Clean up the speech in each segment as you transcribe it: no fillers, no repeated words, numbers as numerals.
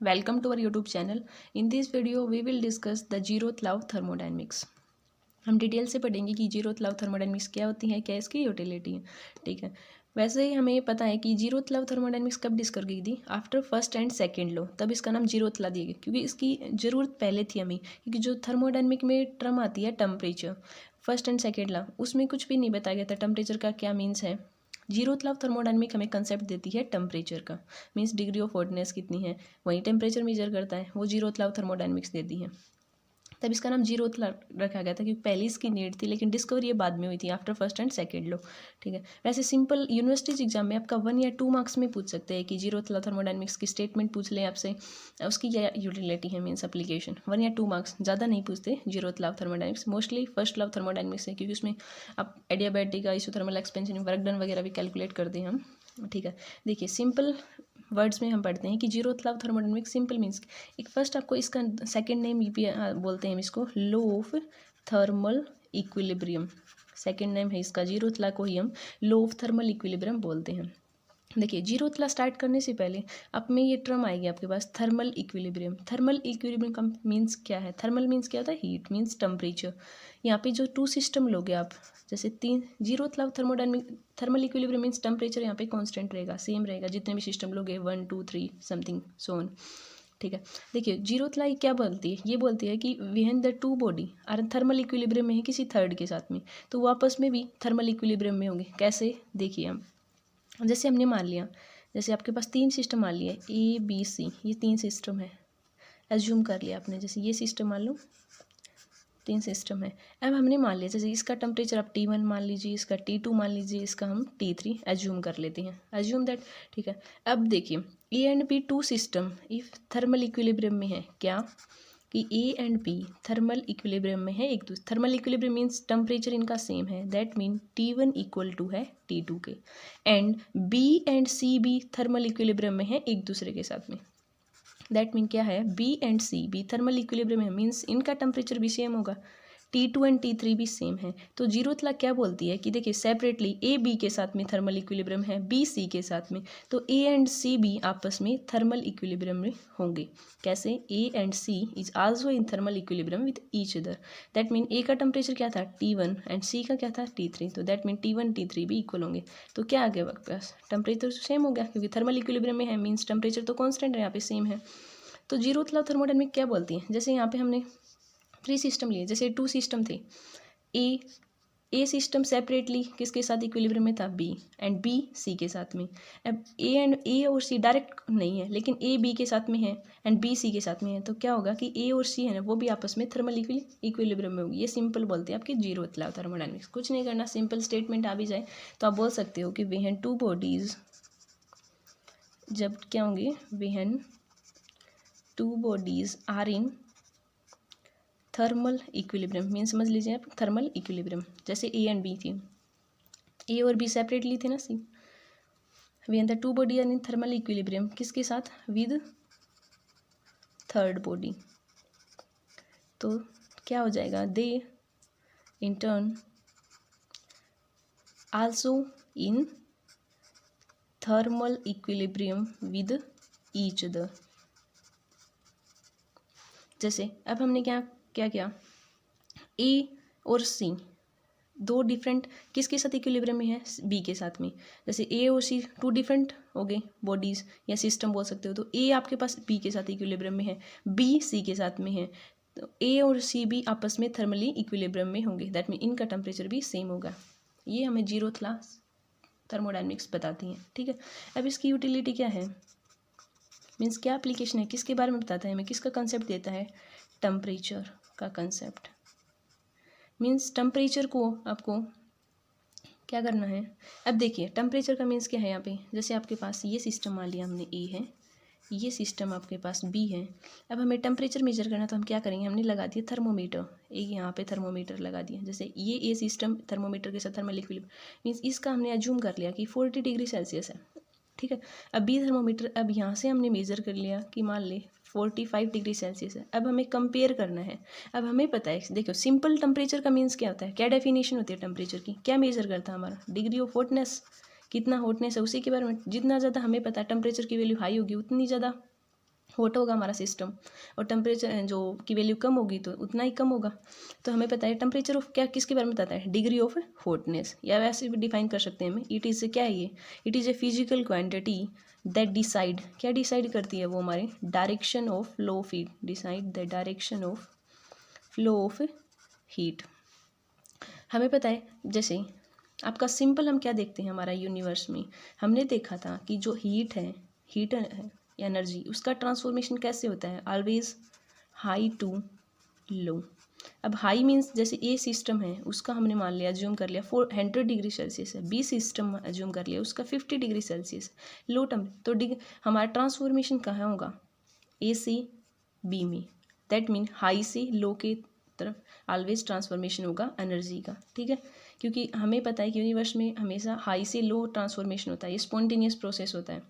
Welcome to our YouTube channel. In this video we will discuss the zeroth law of thermodynamics. हम detail से पढ़ेंगे कि zeroth law of thermodynamics क्या होती है, क्या इसकी यूटिलिटी है। ठीक है, वैसे ही हमें पता है कि जीरोथ लॉ ऑफ थर्मोडायनेमिक्स कब डिस्कवर की थी, after first and second law, तब इसका नाम जीरोथ लॉ दिया गया, क्योंकि इसकी ज़रूरत पहले थी हमें, क्योंकि जो थर्मोडायनेमिक में टर्म आती है temperature, first and second law, उसमें कुछ भी नहीं बताया गया था टेम्परेचर का क्या मीन्स है। जीरोथ लॉ ऑफ थर्मोडायनेमिक हमें कंसेप्ट देती है टेम्परेचर का, मीन्स डिग्री ऑफ हॉटनेस कितनी है, वही टेम्परेचर मेजर करता है, वो जीरोथ लॉ ऑफ थर्मोडायनेमिक्स देती है। तब इसका नाम जीरोथ लॉ रखा गया था, क्योंकि पहले इसकी नीड थी, लेकिन डिस्कवरी ये बाद में हुई थी after first and second law. ठीक है, वैसे सिंपल यूनिवर्सिटीज एग्जाम में आपका 1 या 2 मार्क्स में पूछ सकते हैं कि जीरोथ लॉ थर्मोडायनेमिक्स की स्टेटमेंट पूछ लें आपसे, उसकी क्या यूटिलिटी है, मीन्स एप्लीकेशन। 1 या 2 मार्क्स, ज़्यादा नहीं पूछते zeroth law thermodynamics, mostly first law thermodynamics है, क्योंकि उसमें आप adiabatic isothermal expansion work done वगैरह भी कैलकुलेट करते हैं हम। ठीक है, देखिए सिंपल वर्ड्स में हम पढ़ते हैं कि zeroth law of thermodynamics simple means, एक फर्स्ट आपको इसका सेकंड नेम भी बोलते हैं हम इसको law of thermal equilibrium. Second name है इसका जीरोथ लॉ को ही हम लॉ ऑफ थर्मल इक्विलिब्रियम बोलते हैं। देखिए जीरोथ लॉ स्टार्ट करने से पहले अब में ये टर्म आएगी आपके पास थर्मल इक्विलिब्रियम। थर्मल इक्विलिब्रियम का मीन्स क्या है, थर्मल मीन्स क्या होता है, हीट मीन्स टेम्परेचर। यहाँ पे जो 2 सिस्टम लोगे आप, जैसे 3 zeroth law thermodynamic, thermal equilibrium means temperature यहाँ पे कांस्टेंट रहेगा, सेम रहेगा जितने भी सिस्टम लोगे 1 2 3 समथिंग सो ऑन। ठीक है, देखिए जीरोथ लॉ क्या बोलती है, ये बोलती है कि when the 2 body are thermal equilibrium में है किसी थर्ड के साथ में, तो वो आपस में भी थर्मल इक्विलिब्रियम में होंगे। कैसे, देखिए हम जैसे हमने मान लिया, जैसे आपके पास 3 सिस्टम मान लिए ए बी सी, ये 3 सिस्टम है, एज्यूम कर लिया आपने, जैसे ये सिस्टम मान लो 3 सिस्टम है। अब हमने मान लिया जैसे इसका टेम्परेचर आप T1 मान लीजिए, इसका T2 मान लीजिए, इसका हम T3 एज्यूम कर लेते हैं, एज्यूम दैट। ठीक है, अब देखिए A and B 2 system if thermal equilibrium में है, क्या कि A and B thermal equilibrium में है एक दूसरे, थर्मल इक्विलिब्रियम मीन्स टेम्परेचर इनका सेम है, that mean T1 equal to है T2 के, एंड बी एंड सी भी थर्मल इक्विलिब्रियम में है एक दूसरे के साथ में। दैट मीन क्या है, B and C B thermal equilibrium है, मीन्स इनका टेम्परेचर भी सेम होगा, T2 एंड T3 भी सेम है। तो जीरोथ लॉ क्या बोलती है कि देखिए सेपरेटली ए बी के साथ में थर्मल इक्विलिब्रियम है, बी सी के साथ में, तो ए एंड सी भी आपस में थर्मल इक्विलिब्रियम में होंगे। कैसे, A and C is also in thermal equilibrium with each other. That mean A का टेम्परेचर क्या था T1 एंड सी का क्या था T3, तो दैट मीन T1 T3 भी इक्वल होंगे। तो क्या आ गया आपके पास, टेम्परेचर सेम हो गया, क्योंकि थर्मल इक्विलिब्रियम में है, मीन्स टेम्परेचर तो कॉन्स्टेंट है, यहाँ पे सेम है। तो जीरोथ लॉ थर्मोडायनेमिक क्या बोलती है, जैसे यहाँ पे हमने 3 सिस्टम लिए, जैसे 2 सिस्टम थे, ए सिस्टम सेपरेटली किसके साथ इक्विलिब्रियम में था, बी, एंड बी सी के साथ में। अब ए और सी डायरेक्ट नहीं है, लेकिन ए बी के साथ में है एंड बी सी के साथ में है, तो क्या होगा कि ए और सी है ना, वो भी आपस में थर्मल इक्विलिब्रियम में होगी। ये सिंपल बोलते हैं आपकी जीरोथ लॉ थर्मोडायनेमिक्स, कुछ नहीं करना, सिंपल स्टेटमेंट आ भी जाए तो आप बोल सकते हो कि व्हेन 2 बॉडीज, जब क्या होंगे, when 2 bodies are in thermal equilibrium, mean समझ लीजिए आप थर्मल इक्विलिब्रियम, जैसे ए एंड बी थी, ए और बी सेपरेटली थे ना C, when the 2 body are in thermal equilibrium किसके साथ, विद थर्ड बॉडी, तो क्या हो जाएगा, they in turn also in thermal equilibrium with each other. जैसे अब हमने क्या क्या किया, ए और सी 2 डिफरेंट किसके साथ इक्विलिब्रियम में है, बी के साथ में। जैसे ए और सी 2 डिफरेंट हो गए बॉडीज़ या सिस्टम बोल सकते हो, तो ए आपके पास बी के साथ इक्विलिब्रियम में है, बी सी के साथ में है, तो ए और सी भी आपस में थर्मली इक्विलिब्रियम में होंगे, दैट मीन इनका टेम्परेचर भी सेम होगा। ये हमें जीरोथ लॉ थर्मोडायनेमिक्स बताती हैं। ठीक है, अब इसकी यूटिलिटी क्या है, मीन्स क्या एप्लीकेशन है, किसके बारे में बताता है हमें, किसका कंसेप्ट देता है, टेम्परेचर का कंसेप्ट। मीन्स टेम्परेचर को आपको क्या करना है, अब देखिए टेम्परेचर का मीन्स क्या है यहाँ पे, जैसे आपके पास ये सिस्टम मान लिया हमने ए है, ये सिस्टम आपके पास बी है। अब हमें टेम्परेचर मेजर करना, तो हम क्या करेंगे, हमने लगा दिया थर्मोमीटर, एक यहाँ पे थर्मोमीटर लगा दिया, जैसे ये ए सिस्टम थर्मोमीटर के साथ थर्मल इक्विलिब्रियम, मीन्स इसका हमने एज्यूम कर लिया कि 40 डिग्री सेल्सियस है। ठीक है, अब बी थर्मोमीटर, अब यहाँ से हमने मेज़र कर लिया कि मान ले 45 डिग्री सेल्सियस है। अब हमें कंपेयर करना है, अब हमें पता है, देखो सिंपल टेम्परेचर का मीन्स क्या होता है, क्या डेफिनेशन होती है टेम्परेचर की, क्या मेजर करता है हमारा, डिग्री ऑफ हॉटनेस, कितना हॉटनेस है उसी के बारे में। जितना ज़्यादा हमें पता है टेम्परेचर की वैल्यू हाई होगी, उतनी ज़्यादा हॉट होगा हमारा सिस्टम, और टेम्परेचर जो की वैल्यू कम होगी तो उतना ही कम होगा। तो हमें पता है टेम्परेचर ऑफ क्या किसके बारे में बताता है, डिग्री ऑफ हॉटनेस, या वैसे भी डिफाइन कर सकते हैं हमें, इट इज़ क्या है ये, it is a physical quantity that decide, क्या डिसाइड करती है वो हमारे direction of flow of heat, decide the direction of flow of heat. हमें पता है जैसे आपका सिंपल हम क्या देखते हैं हमारा यूनिवर्स में, हमने देखा था कि जो हीट है एनर्जी, उसका ट्रांसफॉर्मेशन कैसे होता है, ऑलवेज हाई टू लो। अब हाई मीन्स जैसे ए सिस्टम है उसका हमने मान लिया अज्यूम कर लिया 400 डिग्री सेल्सियस है, बी सिस्टम अज्यूम कर लिया उसका 50 डिग्री सेल्सियस लो टर्म, तो हमारा ट्रांसफॉर्मेशन कहाँ होगा, ए से बी में, दैट मीन हाई से लो के तरफ ऑलवेज ट्रांसफॉर्मेशन होगा एनर्जी का, ठीक है। क्योंकि हमें पता है कि यूनिवर्स में हमेशा हाई से लो ट्रांसफॉर्मेशन होता है, ये स्पॉन्टेनियस प्रोसेस होता है,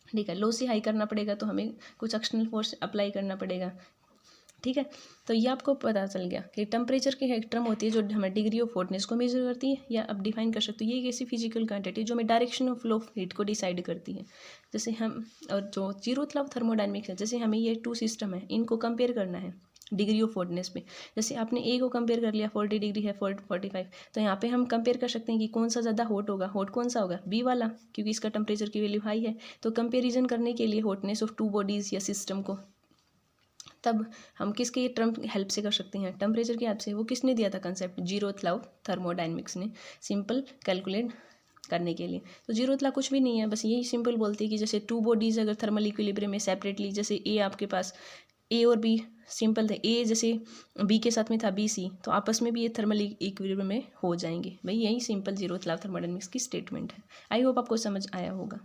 ठीक है। लो से हाई करना पड़ेगा तो हमें कुछ एक्सटर्नल फोर्स अप्लाई करना पड़ेगा, ठीक है। तो ये आपको पता चल गया कि टेम्परेचर की एक टर्म होती है जो हमें डिग्री ऑफ हॉटनेस को मेजर करती है, या अब डिफाइन कर सकते हो ये एक ऐसी फिजिकल क्वांटिटी जो हमें direction of flow of heat को डिसाइड करती है। जैसे हम, और जो जीरोथ लॉ ऑफ थर्मोडायनेमिक्स है, जैसे हमें ये टू सिस्टम है इनको कंपेयर करना है डिग्री ऑफ हॉटनेस पे, जैसे आपने ए को कंपेयर कर लिया 40 डिग्री है 45, तो यहाँ पे हम कंपेयर कर सकते हैं कि कौन सा ज़्यादा हॉट होगा, हॉट कौन सा होगा, बी वाला, क्योंकि इसका टेम्परेचर की वैल्यू हाई है। तो कंपेरिजन करने के लिए हॉटनेस ऑफ टू बॉडीज़ या सिस्टम को, तब हम किसके टर्म हेल्प से कर सकते हैं, टेम्परेचर की हेल्प से। वो किसने दिया था concept, zeroth law of thermodynamics ने, सिंपल कैलकुलेट करने के लिए। तो जीरोथ लॉ कुछ भी नहीं है, बस यही सिंपल बोलती है कि जैसे टू बॉडीज़ अगर थर्मल इक्विलिब्रियम में सेपरेटली, जैसे ए आपके पास ए और बी सिंपल थे, ए जैसे बी के साथ में था बी सी, तो आपस में भी ये थर्मल इक्विलिब्रियम में हो जाएंगे। भाई यही simple zeroth law of thermodynamics की स्टेटमेंट है। आई होप आपको समझ आया होगा।